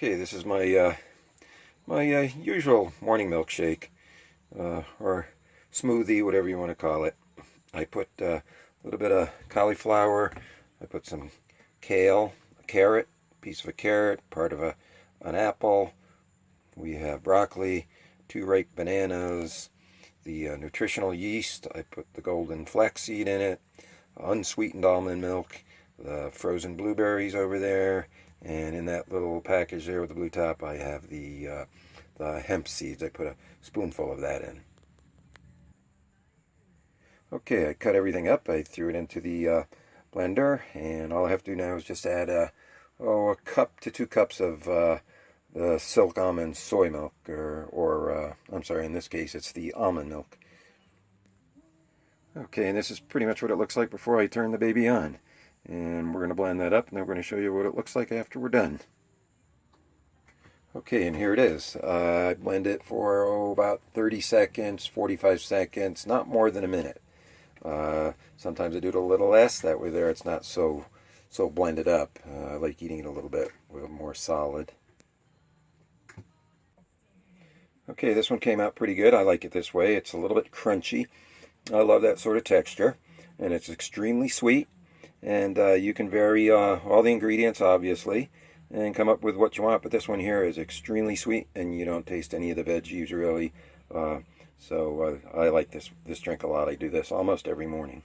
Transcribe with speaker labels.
Speaker 1: Okay, this is my usual morning milkshake, or smoothie, whatever you want to call it. I put a little bit of cauliflower. I put some kale, a carrot, piece of a carrot, part of an apple. We have broccoli, 2 ripe bananas, the nutritional yeast. I put the golden flaxseed in it, unsweetened almond milk, the frozen blueberries over there, and in that little package there with the blue top, I have the hemp seeds. I put a spoonful of that in. Okay, I cut everything up. I threw it into the blender, and all I have to do now is just add a cup to 2 cups of the silk almond soy milk, or I'm sorry, in this case it's the almond milk. Okay, and this is pretty much what it looks like before I turn the baby on. And we're going to blend that up, and then we're going to show you what it looks like after we're done. Okay, and here it is. I blend it for about 30 seconds, 45 seconds, not more than a minute. Sometimes I do it a little less, that way there it's not so blended up. I like eating it a little more solid. Okay, this one came out pretty good. I like it this way. It's a little bit crunchy. I love that sort of texture, and it's extremely sweet. And you can vary all the ingredients, obviously, and come up with what you want. But this one here is extremely sweet, and you don't taste any of the veggies really. So I like this drink a lot. I do this almost every morning.